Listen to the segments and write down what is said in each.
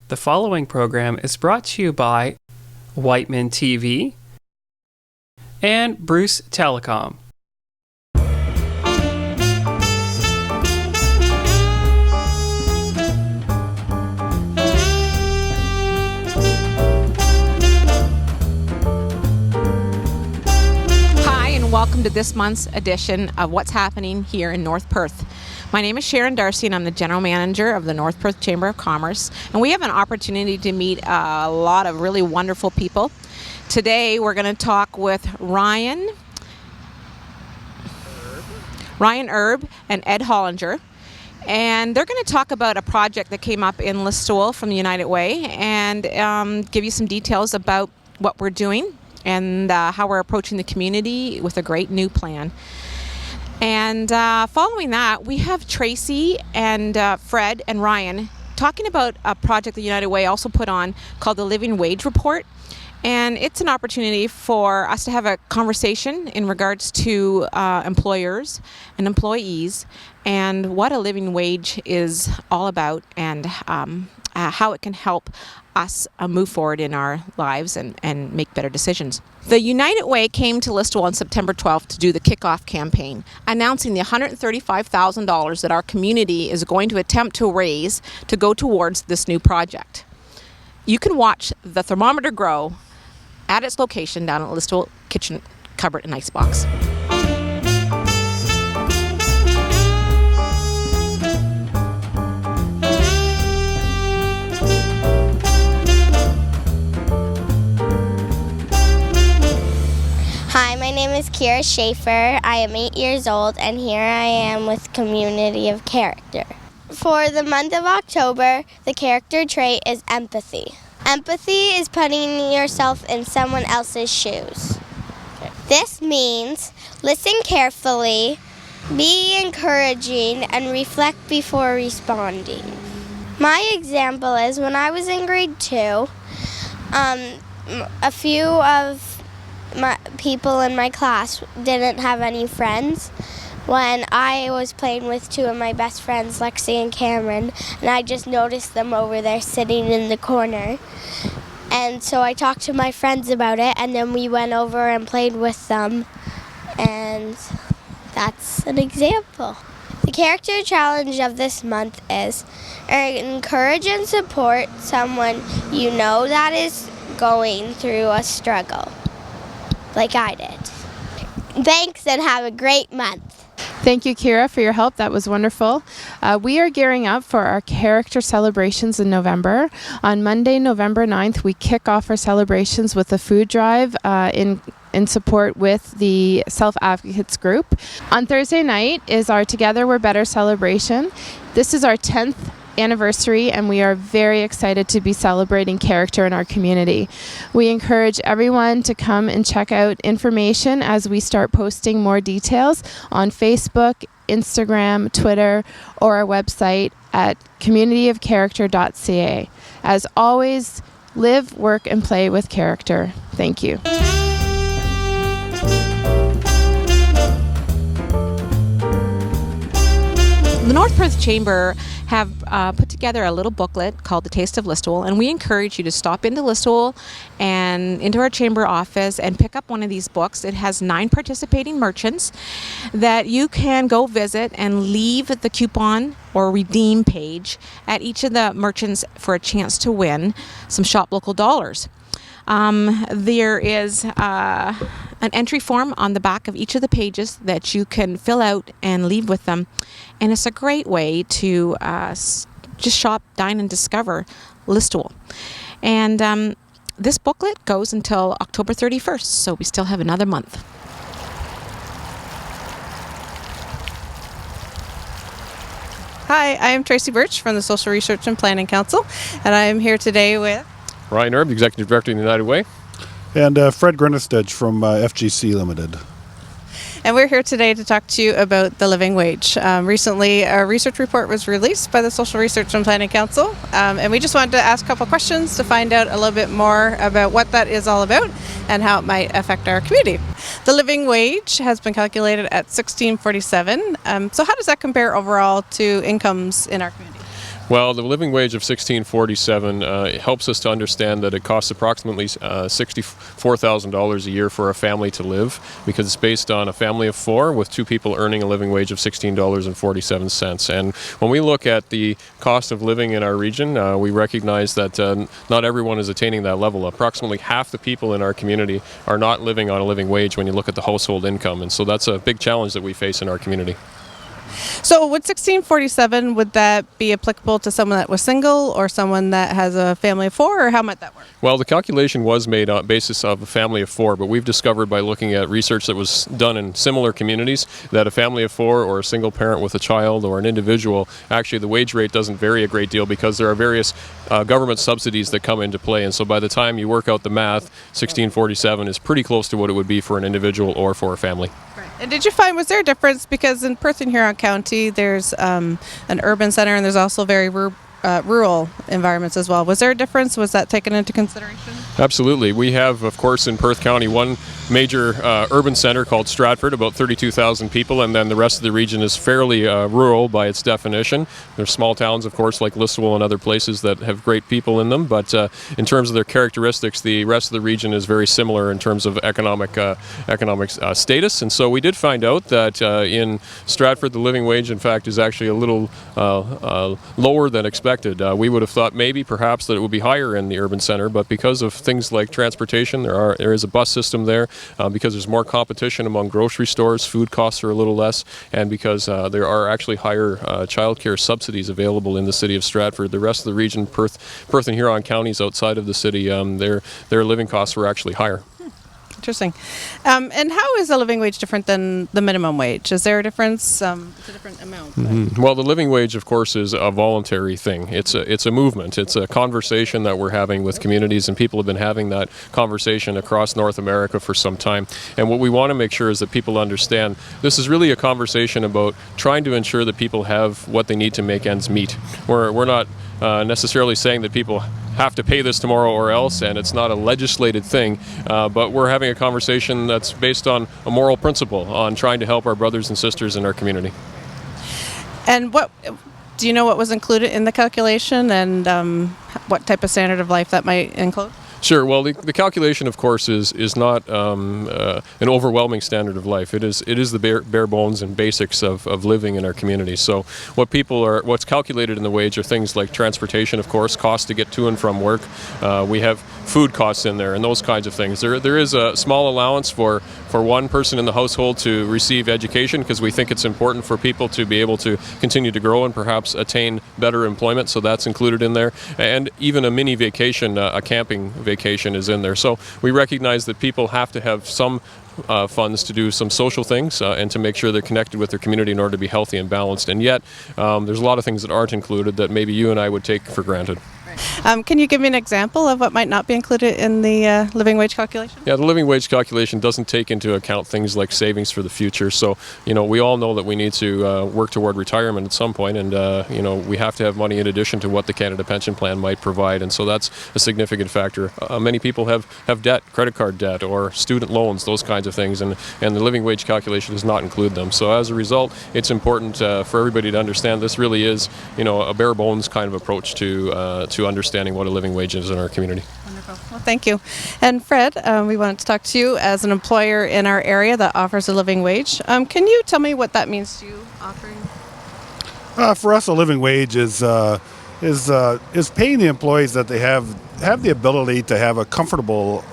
The following program is brought to you by Whiteman TV and Bruce Telecom. Hi, and welcome to this month's edition of What's Happening here in North Perth. My name is Sharon Darcy, and I'm the General Manager of the North Perth Chamber of Commerce, and we have an opportunity to meet a lot of really wonderful people. Today we're going to talk with Ryan Erb and Ed Hollinger, and they're going to talk about a project that came up in Listowel from the United Way and give you some details about what we're doing and how we're approaching the community with a great new plan. And following that, we have Tracy and Fred and Ryan talking about a project the United Way also put on called the Living Wage Report. And it's an opportunity for us to have a conversation in regards to employers and employees and what a living wage is all about and how it can help us move forward in our lives and make better decisions. The United Way came to Listowel on September 12th to do the kickoff campaign, announcing the $135,000 that our community is going to attempt to raise to go towards this new project. You can watch the thermometer grow at its location down at Listowel Kitchen Cupboard and Icebox. Hi, my name is Kira Schaefer. I am 8 years old, and here I am with Community of Character. For the month of October, the character trait is empathy. Empathy is putting yourself in someone else's shoes. This means listen carefully, be encouraging, and reflect before responding. My example is when I was in grade 2, a few of my people in my class didn't have any friends when I was playing with two of my best friends, Lexi and Cameron, and I just noticed them over there sitting in the corner. And so I talked to my friends about it, and then we went over and played with them, and that's an example. The character challenge of this month is encourage and support someone you know that is going through a struggle, like I did. Thanks, and have a great month. Thank you, Kira, for your help. That was wonderful. We are gearing up for our character celebrations in November. On Monday, November 9th, we kick off our celebrations with a food drive in support with the Self Advocates group. On Thursday night is our Together We're Better celebration. This is our 10th anniversary, and we are very excited to be celebrating character in our community. We encourage everyone to come and check out information as we start posting more details on Facebook, Instagram, Twitter, or our website at communityofcharacter.ca. As always, live, work, and play with character. Thank you. The North Perth Chamber have put together a little booklet called The Taste of Listowel, and we encourage you to stop into Listowel and into our chamber office and pick up one of these books. It has 9 participating merchants that you can go visit and leave the coupon or redeem page at each of the merchants for a chance to win some Shop Local dollars. There is an entry form on the back of each of the pages that you can fill out and leave with them. And it's a great way to just shop, dine, and discover Listowel. And this booklet goes until October 31st, so we still have another month. Hi, I am Tracy Birch from the Social Research and Planning Council, and I am here today with Ryan Erb, the Executive Director of the United Way. And Fred Grenestedge from FGC Limited. And we're here today to talk to you about the living wage. Recently, a research report was released by the Social Research and Planning Council, and we just wanted to ask a couple questions to find out a little bit more about what that is all about and how it might affect our community. The living wage has been calculated at $16.47. So how does that compare overall to incomes in our community? Well, the living wage of $16.47 helps us to understand that it costs approximately $64,000 a year for a family to live, because it's based on a family of 4 with 2 people earning a living wage of $16.47. And when we look at the cost of living in our region, we recognize that not everyone is attaining that level. Approximately half the people in our community are not living on a living wage when you look at the household income, and so that's a big challenge that we face in our community. So with 1647, would that be applicable to someone that was single or someone that has a family of 4, or how might that work? Well, the calculation was made on basis of a family of 4, but we've discovered by looking at research that was done in similar communities that a family of 4 or a single parent with a child or an individual, actually the wage rate doesn't vary a great deal because there are various government subsidies that come into play. And so by the time you work out the math, 1647 is pretty close to what it would be for an individual or for a family. Right. And did you find, was there a difference? Because in Perth and Huron County, there's an urban center and there's also very rural environments as well. Was there a difference? Was that taken into consideration? Absolutely. We have, of course, in Perth County, one major urban center called Stratford, about 32,000 people, and then the rest of the region is fairly rural by its definition. There's small towns, of course, like Listowel and other places that have great people in them, but in terms of their characteristics, the rest of the region is very similar in terms of economic status. And so we did find out that in Stratford, the living wage, in fact, is actually a little lower than expected. We would have thought maybe, perhaps, that it would be higher in the urban center, but because of things like transportation, there is a bus system there. Because there's more competition among grocery stores, food costs are a little less, and because there are actually higher childcare subsidies available in the city of Stratford. The rest of the region, Perth and Huron counties outside of the city, their living costs were actually higher. Interesting. And how is the living wage different than the minimum wage? Is there a difference? It's a different amount. Mm-hmm. Well, the living wage, of course, is a voluntary thing. It's a movement. It's a conversation that we're having with communities, and people have been having that conversation across North America for some time. And what we want to make sure is that people understand this is really a conversation about trying to ensure that people have what they need to make ends meet. We're not necessarily saying that people have to pay this tomorrow or else, and it's not a legislated thing, but we're having a conversation that's based on a moral principle on trying to help our brothers and sisters in our community. And what do you know what was included in the calculation, and what type of standard of life that might include? Sure. Well, the calculation, of course, is not an overwhelming standard of life. It is the bare bones and basics of living in our community. So what's calculated in the wage are things like transportation, of course, costs to get to and from work. We have food costs in there and those kinds of things. There is a small allowance for one person in the household to receive education, because we think it's important for people to be able to continue to grow and perhaps attain better employment. So that's included in there. And even a mini vacation, a camping vacation is in there. So we recognize that people have to have some funds to do some social things and to make sure they're connected with their community in order to be healthy and balanced. And yet, there's a lot of things that aren't included that maybe you and I would take for granted. Can you give me an example of what might not be included in the living wage calculation? Yeah, the living wage calculation doesn't take into account things like savings for the future. So, we all know that we need to work toward retirement at some point, and, we have to have money in addition to what the Canada Pension Plan might provide. And so that's a significant factor. Many people have debt, credit card debt, or student loans, those kinds of things, and the living wage calculation does not include them. So as a result, it's important for everybody to understand this really is, a bare bones kind of approach to understanding what a living wage is in our community. Wonderful. Well, thank you. And Fred, we wanted to talk to you as an employer in our area that offers a living wage. Can you tell me what that means to you, offering? For us, a living wage is paying the employees that they have the ability to have a comfortable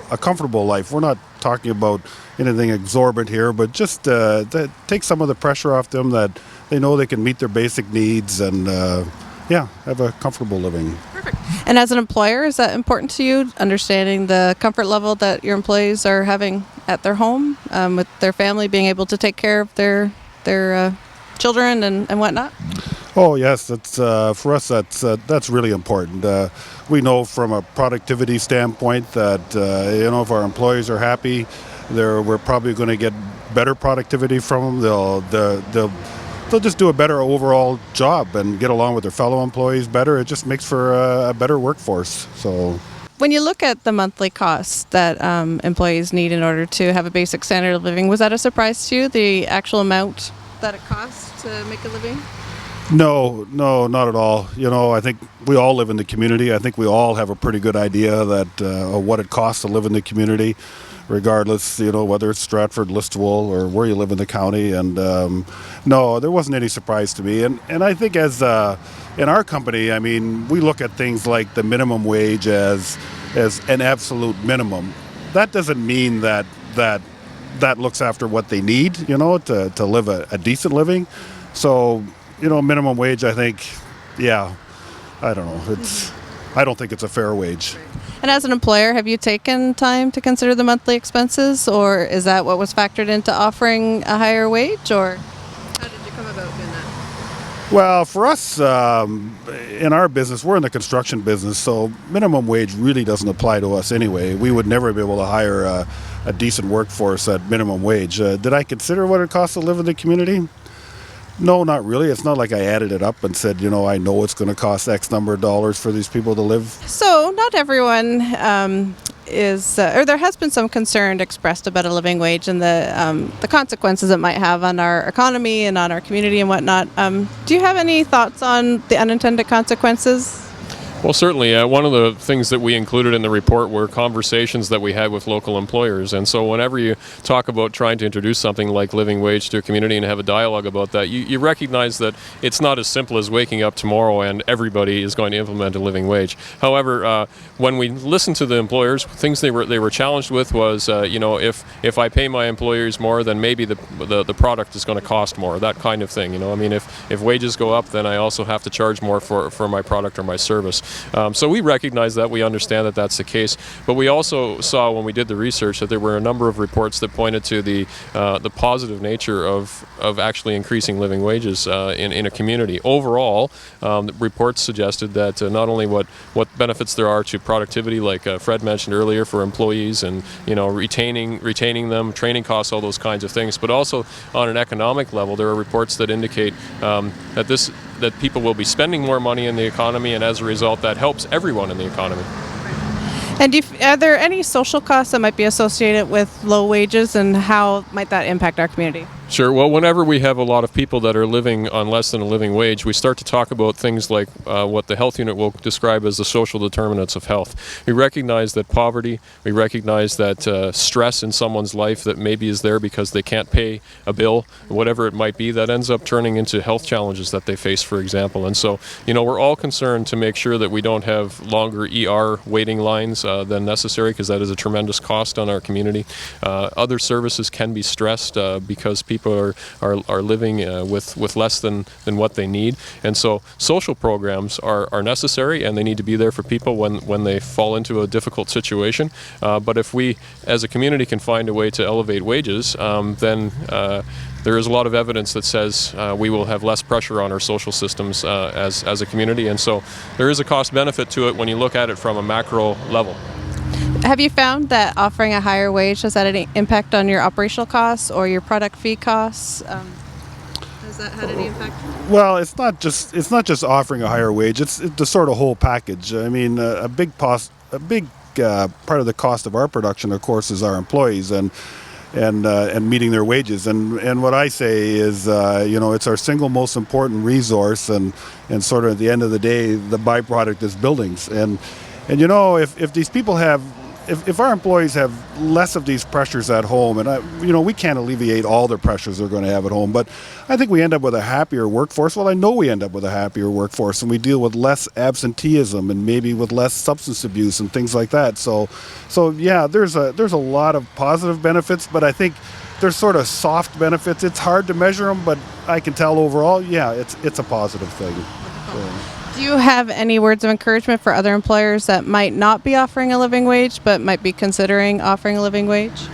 life. We're not talking about anything exorbitant here, but just that take some of the pressure off them, that they know they can meet their basic needs and have a comfortable living. Perfect. And as an employer, is that important to you, understanding the comfort level that your employees are having at their home, with their family, being able to take care of their children and whatnot? Oh yes, that's for us. That's really important. We know from a productivity standpoint that if our employees are happy, we're probably going to get better productivity from them. They'll just do a better overall job and get along with their fellow employees better. It just makes for a better workforce. So, when you look at the monthly costs that employees need in order to have a basic standard of living, was that a surprise to you, the actual amount that it costs to make a living? No, no, not at all. I think we all live in the community. I think we all have a pretty good idea that of what it costs to live in the community, regardless, whether it's Stratford, Listowel, or where you live in the county. And no, there wasn't any surprise to me. And I think as in our company, I mean, we look at things like the minimum wage as an absolute minimum. That doesn't mean that looks after what they need, to live a decent living. So, minimum wage, I think, I don't know. I don't think it's a fair wage. And as an employer, have you taken time to consider the monthly expenses, or is that what was factored into offering a higher wage, or how did you come about doing that? Well, for us, in our business, we're in the construction business, so minimum wage really doesn't apply to us anyway. We would never be able to hire a decent workforce at minimum wage. Did I consider what it costs to live in the community? No, not really. It's not like I added it up and said, I know it's going to cost X number of dollars for these people to live. So not everyone is, or there has been some concern expressed about a living wage and the consequences it might have on our economy and on our community and whatnot. Do you have any thoughts on the unintended consequences? Well, certainly. One of the things that we included in the report were conversations that we had with local employers. And so whenever you talk about trying to introduce something like living wage to a community and have a dialogue about that, you recognize that it's not as simple as waking up tomorrow and everybody is going to implement a living wage. However, when we listened to the employers, things they were challenged with was, if I pay my employers more, then maybe the product is going to cost more, that kind of thing. I mean, if wages go up, then I also have to charge more for my product or my service. So we recognize that, we understand that that's the case, but we also saw when we did the research that there were a number of reports that pointed to the positive nature of actually increasing living wages in a community. Overall, the reports suggested that not only what benefits there are to productivity, like Fred mentioned earlier, for employees and retaining them, training costs, all those kinds of things, but also on an economic level, there are reports that indicate that people will be spending more money in the economy, and as a result, that helps everyone in the economy. And are there any social costs that might be associated with low wages, and how might that impact our community? Sure. Well, whenever we have a lot of people that are living on less than a living wage, we start to talk about things like what the health unit will describe as the social determinants of health. We recognize that poverty, we recognize that stress in someone's life that maybe is there because they can't pay a bill, whatever it might be, that ends up turning into health challenges that they face, for example. And so, we're all concerned to make sure that we don't have longer ER waiting lines than necessary, because that is a tremendous cost on our community. Other services can be stressed because people are living with less than what they need, and so social programs are necessary, and they need to be there for people when they fall into a difficult situation. But if we as a community can find a way to elevate wages, then there is a lot of evidence that says we will have less pressure on our social systems as a community, and so there is a cost benefit to it when you look at it from a macro level. Have you found that offering a higher wage has had any impact on your operational costs or your product fee costs? Has that had any impact? Well, it's not just offering a higher wage. It's the sort of whole package. I mean, a big part of the cost of our production, of course, is our employees and meeting their wages. And what I say is, it's our single most important resource, and sort of at the end of the day, the byproduct is buildings. And if these people if our employees have less of these pressures at home, and we can't alleviate all the pressures they're going to have at home, but I think we end up with a happier workforce. Well, I know we end up with a happier workforce, and we deal with less absenteeism and maybe with less substance abuse and things like that. So yeah, there's a lot of positive benefits, but I think there's sort of soft benefits. It's hard to measure them, but I can tell overall, yeah, it's a positive thing. Do you have any words of encouragement for other employers that might not be offering a living wage but might be considering offering a living wage?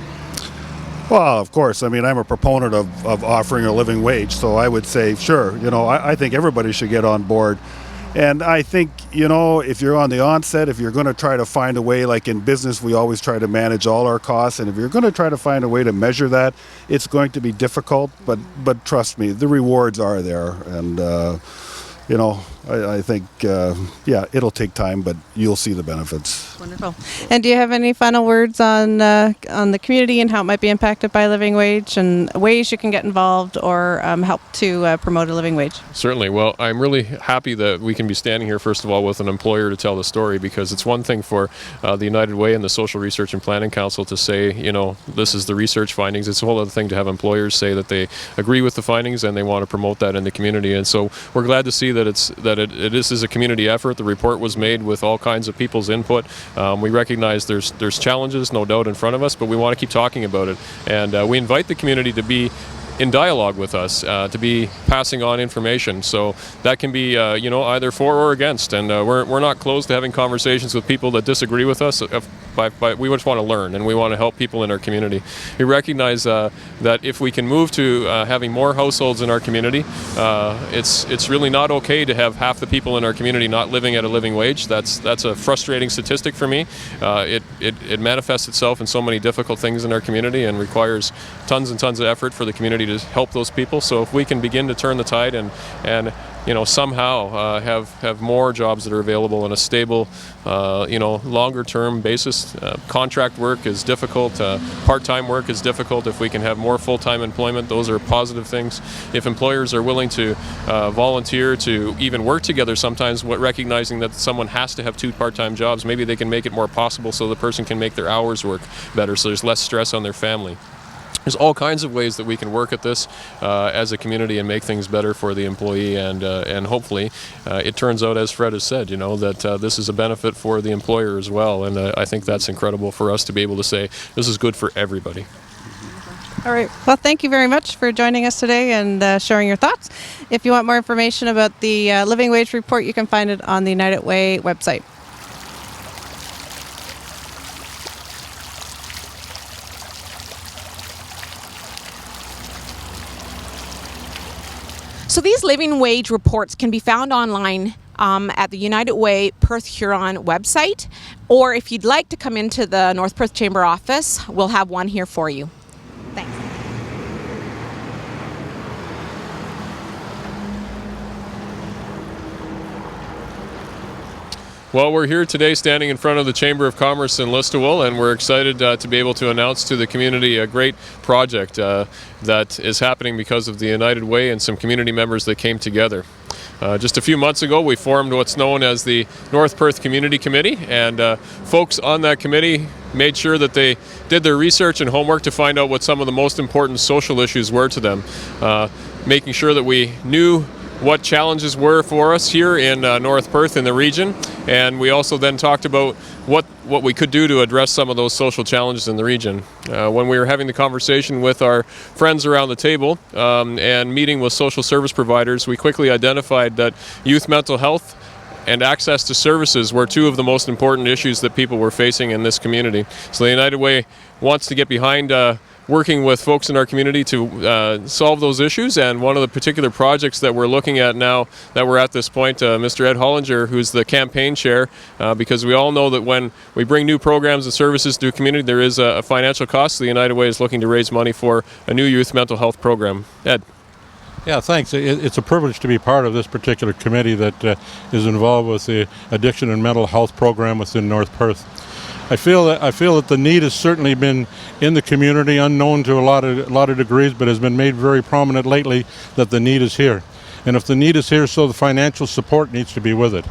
Well, of course. I mean, I'm a proponent of offering a living wage, so I would say, sure, I think everybody should get on board. And I think, if you're on the onset, if you're going to try to find a way, like in business, we always try to manage all our costs. And if you're going to try to find a way to measure that, it's going to be difficult. But trust me, the rewards are there. And, I think, it'll take time, but you'll see the benefits. Wonderful. And do you have any final words on the community and how it might be impacted by a living wage and ways you can get involved or help to promote a living wage? Certainly. Well, I'm really happy that we can be standing here, first of all, with an employer to tell the story, because it's one thing for the United Way and the Social Research and Planning Council to say, this is the research findings. It's a whole other thing to have employers say that they agree with the findings and they want to promote that in the community. And so we're glad to see that this is a community effort. The report was made with all kinds of people's input. We recognize there's challenges, no doubt, in front of us, but we want to keep talking about it. And we invite the community to be in dialogue with us, to be passing on information. So that can be, either for or against. And we're not closed to having conversations with people that disagree with us. We just want to learn, and we want to help people in our community. We recognize that if we can move to having more households in our community, it's really not okay to have half the people in our community not living at a living wage. That's a frustrating statistic for me. It manifests itself in so many difficult things in our community and requires tons and tons of effort for the community to help those people. So if we can begin to turn the tide and somehow have more jobs that are available on a stable, longer term basis. Contract work is difficult. Part-time work is difficult. If we can have more full-time employment, those are positive things. If employers are willing to volunteer to even work together sometimes, recognizing that someone has to have 2 part-time jobs, maybe they can make it more possible so the person can make their hours work better, so there's less stress on their family. There's all kinds of ways that we can work at this as a community and make things better for the employee, and hopefully it turns out, as Fred has said, that this is a benefit for the employer as well, and I think that's incredible for us to be able to say this is good for everybody. All right. Well, thank you very much for joining us today and sharing your thoughts. If you want more information about the Living Wage Report, you can find it on the United Way website. So these living wage reports can be found online at the United Way Perth-Huron website, or if you'd like to come into the North Perth Chamber office, we'll have one here for you. Thanks. Well, we're here today standing in front of the Chamber of Commerce in Listowel, and we're excited to be able to announce to the community a great project that is happening because of the United Way and some community members that came together. Just a few months ago, we formed what's known as the North Perth Community Committee, and folks on that committee made sure that they did their research and homework to find out what some of the most important social issues were to them, making sure that we knew what challenges were for us here in North Perth in the region, and we also then talked about what we could do to address some of those social challenges in the region. When we were having the conversation with our friends around the table and meeting with social service providers, we quickly identified that youth mental health and access to services were 2 of the most important issues that people were facing in this community. So the United Way wants to get behind working with folks in our community to solve those issues, and one of the particular projects that we're looking at now that we're at this point, Mr. Ed Hollinger, who's the campaign chair, because we all know that when we bring new programs and services to a community, there is a financial cost. The United Way is looking to raise money for a new youth mental health program. Ed. Yeah, thanks. It's a privilege to be part of this particular committee that is involved with the addiction and mental health program within North Perth. I feel that the need has certainly been in the community, unknown to a lot of degrees, but has been made very prominent lately that the need is here. And if the need is here, so the financial support needs to be with it.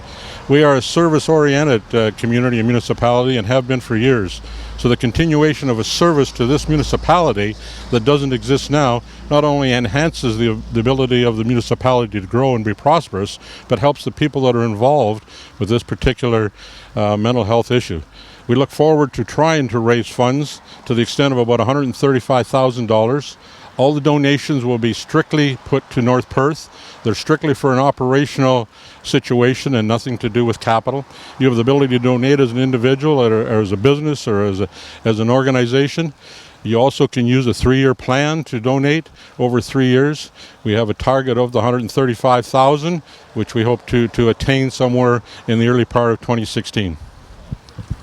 We are a service-oriented community and municipality and have been for years. So the continuation of a service to this municipality that doesn't exist now not only enhances the ability of the municipality to grow and be prosperous, but helps the people that are involved with this particular mental health issue. We look forward to trying to raise funds to the extent of about $135,000. All the donations will be strictly put to North Perth. They're strictly for an operational situation and nothing to do with capital. You have the ability to donate as an individual or as a business or as an organization. You also can use a 3-year plan to donate over 3 years. We have a target of the $135,000, which we hope to attain somewhere in the early part of 2016.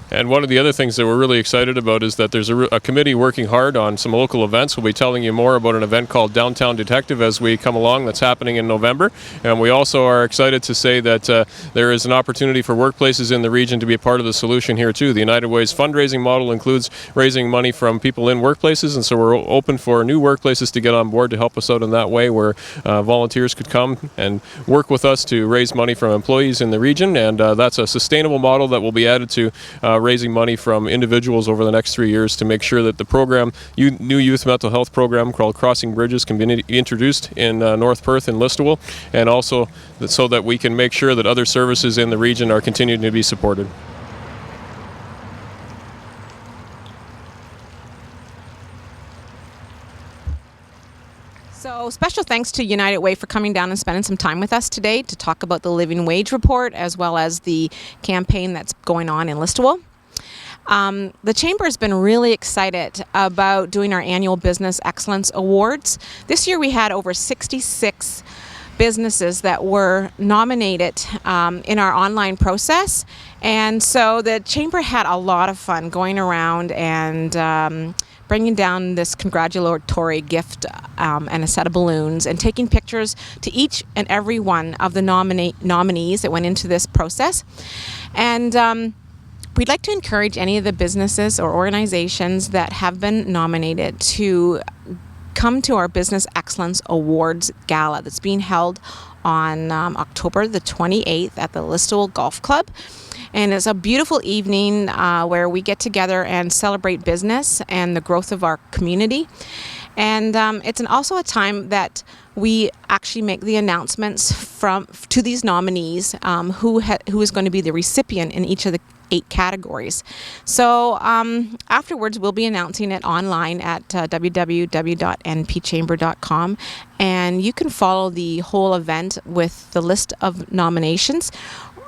And one of the other things that we're really excited about is that there's a committee working hard on some local events. We'll be telling you more about an event called Downtown Detective as we come along that's happening in November. And we also are excited to say that there is an opportunity for workplaces in the region to be a part of the solution here too. The United Way's fundraising model includes raising money from people in workplaces, and so we're open for new workplaces to get on board to help us out in that way, where volunteers could come and work with us to raise money from employees in the region. And that's a sustainable model that will be added to raising money from individuals over the next 3 years to make sure that the program, new youth mental health program called Crossing Bridges, can be introduced in North Perth and Listowel, and also so that we can make sure that other services in the region are continuing to be supported. So special thanks to United Way for coming down and spending some time with us today to talk about the Living Wage Report as well as the campaign that's going on in Listowel. The Chamber has been really excited about doing our annual Business Excellence Awards. This year we had over 66 businesses that were nominated in our online process, and so the Chamber had a lot of fun going around and bringing down this congratulatory gift and a set of balloons and taking pictures to each and every one of the nominees that went into this process. And we'd like to encourage any of the businesses or organizations that have been nominated to come to our Business Excellence Awards Gala that's being held on October the 28th at the Listowel Golf Club. And it's a beautiful evening where we get together and celebrate business and the growth of our community. And it's also a time that we actually make the announcements to these nominees who is going to be the recipient in each of the 8 categories. So afterwards, we'll be announcing it online at www.npchamber.com, and you can follow the whole event with the list of nominations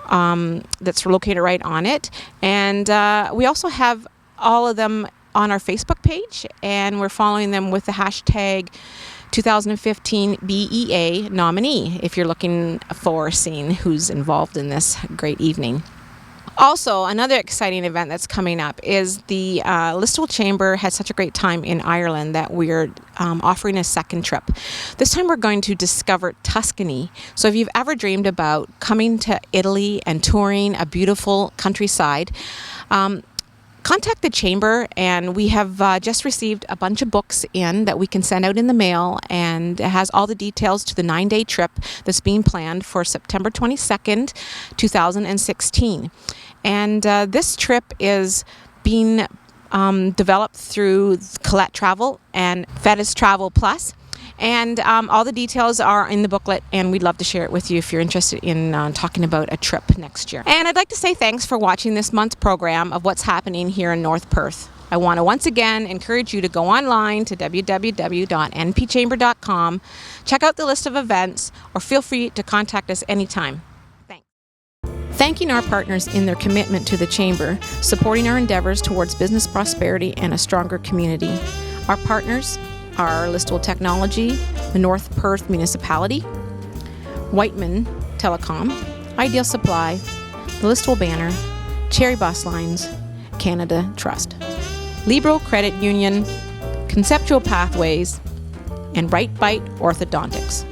that's located right on it. And we also have all of them on our Facebook page, and we're following them with the hashtag 2015 BEA nominee if you're looking for seeing who's involved in this great evening. Also, another exciting event that's coming up is the Listowel Chamber had such a great time in Ireland that we're offering a second trip. This time we're going to discover Tuscany. So if you've ever dreamed about coming to Italy and touring a beautiful countryside, contact the Chamber, and we have just received a bunch of books in that we can send out in the mail, and it has all the details to the 9-day trip that's being planned for September 22nd, 2016. And this trip is being developed through Colette Travel and Fedis Travel Plus. And all the details are in the booklet, and we'd love to share it with you if you're interested in talking about a trip next year. And I'd like to say thanks for watching this month's program of what's happening here in North Perth. I want to once again encourage you to go online to www.npchamber.com, check out the list of events, or feel free to contact us anytime. Thanks. Thanking our partners in their commitment to the Chamber, supporting our endeavors towards business prosperity and a stronger community. Our partners are Listowel Technology, the North Perth Municipality, Whiteman Telecom, Ideal Supply, the Listowel Banner, Cherry Bus Lines, Canada Trust, Libro Credit Union, Conceptual Pathways, and Right Bite Orthodontics.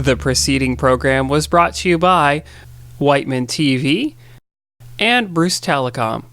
The preceding program was brought to you by Whiteman TV and Bruce Telecom.